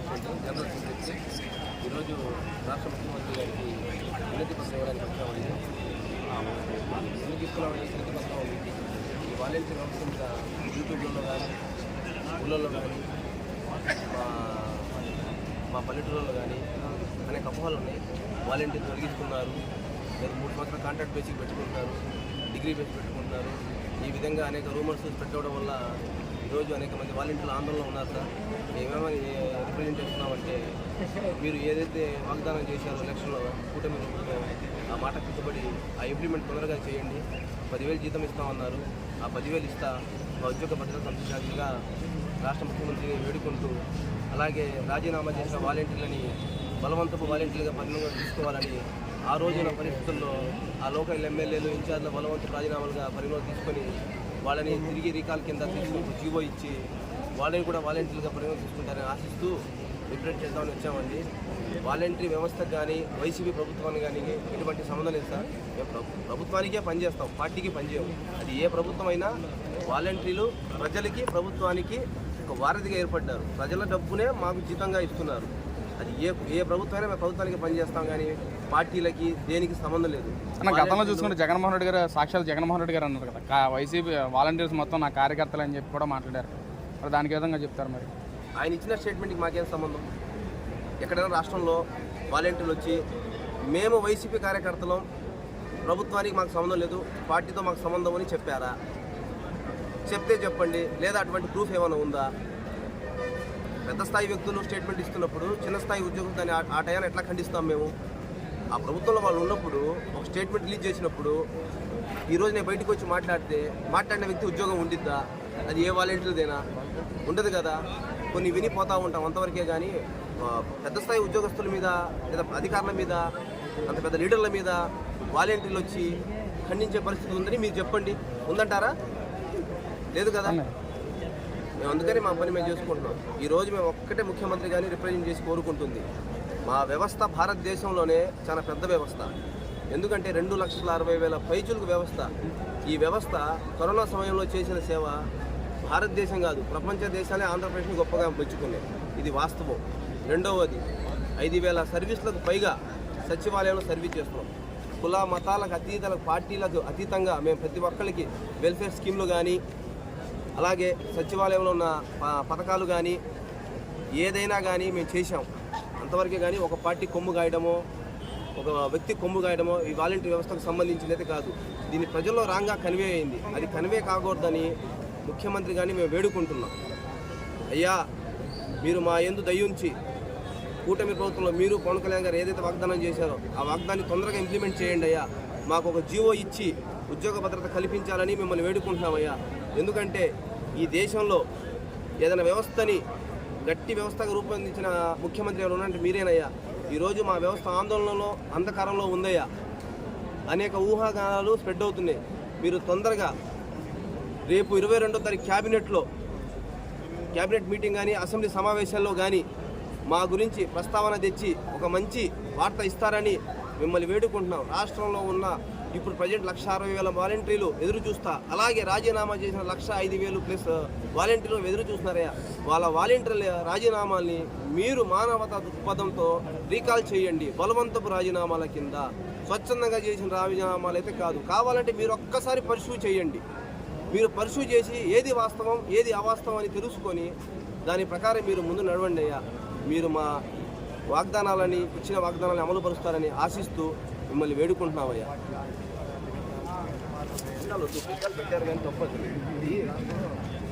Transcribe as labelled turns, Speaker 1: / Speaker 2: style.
Speaker 1: President general secretary. ఈరోజు రాష్ట్ర ముఖ్యమంత్రి గారికి వినతి పత్రం ఇవ్వడానికి వచ్చామండి. ఎందుకు ఇస్తున్నామంటే వినతి పత్రం ఈ వాలంటీర్ వ్యవస్థ మీద యూట్యూబ్లలో కానీ ఊళ్ళల్లో కానీ మా పల్లెటూళ్ళలో కానీ అనేక అపోహలు ఉన్నాయి. వాలంటీర్ తొలగిస్తున్నారు, లేదా 3 సంవత్సరాల కాంట్రాక్ట్ బేసిక్ పెట్టుకుంటున్నారు, డిగ్రీ బేస్ పెట్టుకుంటున్నారు. ఈ విధంగా అనేక రూమర్స్ పెట్టడం వల్ల ఈరోజు అనేక మంది వాలంటీర్లు ఆందోళనలో ఉన్నారు. సార్ మేమేమని రిప్రజెంట్ చేస్తున్నామంటే, మీరు ఏదైతే వాగ్దానం చేశారో ఎలక్షన్లో కూటమి ప్రభుత్వం ఆ మాట కట్టుబడి ఆ ఇంప్లిమెంట్ తొందరగా చేయండి. 10,000 జీతం ఇస్తామన్నారు, ఆ 10,000 ఇస్తా మా ఉద్యోగ భద్రత కల్పించాల్సిందిగా రాష్ట్ర ముఖ్యమంత్రిని వేడుకుంటూ, అలాగే రాజీనామా చేసిన వాలంటీర్లని బలవంతపు వాలంటీర్లుగా పరిగణలోకి తీసుకోవాలని ఆ రోజున పరిస్థితుల్లో ఆ లోకల్ ఎమ్మెల్యేలు ఇన్ఛార్జ్ల బలవంతపు రాజీనామాలుగా పరిగణలోకి తీసుకొని వాళ్ళని తిరిగి రీకాల్ కింద తీసుకుంటూ జీవో ఇచ్చి వాళ్ళని కూడా వాలంటీర్లుగా పరిగణలోకి తీసుకుంటారని ఆశిస్తూ రిప్రజెంట్ చేద్దామని వచ్చామండి. వాలంటీర్ వ్యవస్థకు కానీ వైసీపీ ప్రభుత్వానికి కానీ ఎటువంటి సంబంధం లేదు సార్. మేము ప్రభుత్వానికే పనిచేస్తాం, పార్టీకి పనిచేయము. అది ఏ ప్రభుత్వం అయినా వాలంటీర్లు ప్రజలకి ప్రభుత్వానికి ఒక వారధిగా ఏర్పడ్డారు. ప్రజల డబ్బునే మాకు జీతంగా ఇస్తున్నారు. అది ఏ ప్రభుత్వమైనా మేము ప్రభుత్వానికి పనిచేస్తాం, కానీ పార్టీలకి దేనికి సంబంధం లేదు.
Speaker 2: గతంలో చూసుకుంటే జగన్మోహన్ రెడ్డి గారు, సాక్షాత్ జగన్మోహన్ రెడ్డి గారు అన్నారు కదా, వైసీపీ వాలంటీర్స్ మొత్తం నా కార్యకర్తలు అని చెప్పి కూడా మాట్లాడారు. మరి దానికి విధంగా చెప్తారు. మరి
Speaker 1: ఆయన ఇచ్చిన స్టేట్మెంట్కి మాకేం సంబంధం? ఎక్కడైనా రాష్ట్రంలో వాలంటీర్లు వచ్చి మేము వైసీపీ కార్యకర్తలం, ప్రభుత్వానికి మాకు సంబంధం లేదు, పార్టీతో మాకు సంబంధం అని చెప్పారా? చెప్తే చెప్పండి, లేదా అటువంటి ప్రూఫ్ ఏమైనా ఉందా? పెద్ద స్థాయి వ్యక్తులు స్టేట్మెంట్ ఇస్తున్నప్పుడు చిన్న స్థాయి ఉద్యోగులు దాన్ని ఆ టైంలో ఎట్లా ఖండిస్తాం మేము? ఆ ప్రభుత్వంలో వాళ్ళు ఉన్నప్పుడు ఒక స్టేట్మెంట్ రిలీజ్ చేసినప్పుడు ఈరోజు నేను బయటకు వచ్చి మాట్లాడిన వ్యక్తి ఉద్యోగం ఉండిద్దా? అది ఏ వాలంటీర్దేనా? ఉండదు కదా. కొన్ని వినిపోతూ ఉంటాం అంతవరకే. కానీ పెద్ద స్థాయి ఉద్యోగస్తుల మీద లేదా అధికారుల మీద, అంత పెద్ద లీడర్ల మీద వాలంటీర్లు వచ్చి ఖండించే పరిస్థితి ఉందని మీరు చెప్పండి. ఉందంటారా? లేదు కదా. మేము అందుకని మా పని మేము చేసుకుంటున్నాం. ఈరోజు మేము ఒక్కటే ముఖ్యమంత్రి గారిని రిప్రజెంట్ చేసి కోరుకుంటుంది. మా వ్యవస్థ భారతదేశంలోనే చాలా పెద్ద వ్యవస్థ. ఎందుకంటే 2,60,000 పైచులకు వ్యవస్థ. ఈ వ్యవస్థ కరోనా సమయంలో చేసిన సేవ భారతదేశం కాదు, ప్రపంచ దేశాలే ఆంధ్రప్రదేశ్ని గొప్పగా మెచ్చుకున్నాయి. ఇది వాస్తవం. రెండవది, 5,000 సర్వీసులకు పైగా సచివాలయంలో సర్వీస్ చేస్తున్నాం. కుల మతాలకు పార్టీలకు అతీతంగా మేము ప్రతి ఒక్కరికి వెల్ఫేర్ స్కీమ్లు కానీ, అలాగే సచివాలయంలో ఉన్న పథకాలు కానీ ఏదైనా కానీ మేము చేశాం. అంతవరకే. కానీ ఒక పార్టీ కొమ్ము గాయడమో, ఒక వ్యక్తి కొమ్ము గాయడమో ఈ వాలంటీర్ వ్యవస్థకు సంబంధించినది కాదు. దీన్ని ప్రజల్లో రాంగా కన్వే అయింది. అది కన్వే కాకూడదని ముఖ్యమంత్రి కానీ మేము వేడుకుంటున్నాం. అయ్యా, మీరు మా యందు దయ్యుంచి కూటమి ప్రభుత్వంలో మీరు పవన్ కళ్యాణ్ గారు ఏదైతే వాగ్దానం చేశారో ఆ వాగ్దాన్ని తొందరగా ఇంప్లిమెంట్ చేయండి అయ్యా. మాకు ఒక జీవో ఇచ్చి ఉద్యోగ భద్రత కల్పించాలని మిమ్మల్ని వేడుకుంటున్నామయ్యా. ఎందుకంటే ఈ దేశంలో ఏదైనా వ్యవస్థని గట్టి వ్యవస్థగా రూపొందించిన ముఖ్యమంత్రి ఎవరు ఉన్నారంటే మీరేనయ్యా. ఈరోజు మా వ్యవస్థ ఆందోళనలో, అంధకారంలో ఉందయ్యా. అనేక ఊహాగానాలు స్ప్రెడ్ అవుతున్నాయి. మీరు తొందరగా రేపు 22వ తారీఖు క్యాబినెట్ మీటింగ్ కానీ అసెంబ్లీ సమావేశాల్లో కానీ మా గురించి ప్రస్తావన తెచ్చి ఒక మంచి వార్త ఇస్తారని మిమ్మల్ని వేడుకుంటున్నాం. రాష్ట్రంలో ఉన్న ఇప్పుడు ప్రజెంట్ 1,60,000 వాలంటీర్లు ఎదురు చూస్తా, అలాగే రాజీనామా చేసిన 1,05,000 ప్లస్ వాలంటీర్లు ఎదురు చూస్తున్నారయ్యా. వాళ్ళ వాలంటీర్ల రాజీనామాల్ని మీరు మానవతా దృక్పథంతో రీకాల్ చేయండి. బలవంతపు రాజీనామాల కింద స్వచ్ఛందంగా చేసిన రాజీనామాలు అయితే కాదు. కావాలంటే మీరు ఒక్కసారి పరిశూ చేయండి. మీరు పరిశూ చేసి ఏది వాస్తవం ఏది అవాస్తవం అని తెలుసుకొని దాని ప్రకారం మీరు ముందు నడవండి అయ్యా. మీరు మా ఇచ్చిన వాగ్దానాలను అమలుపరుస్తారని ఆశిస్తూ మిమ్మల్ని వేడుకుంటున్నామయ్యా. పెట్టారు కానీ తప్పదు.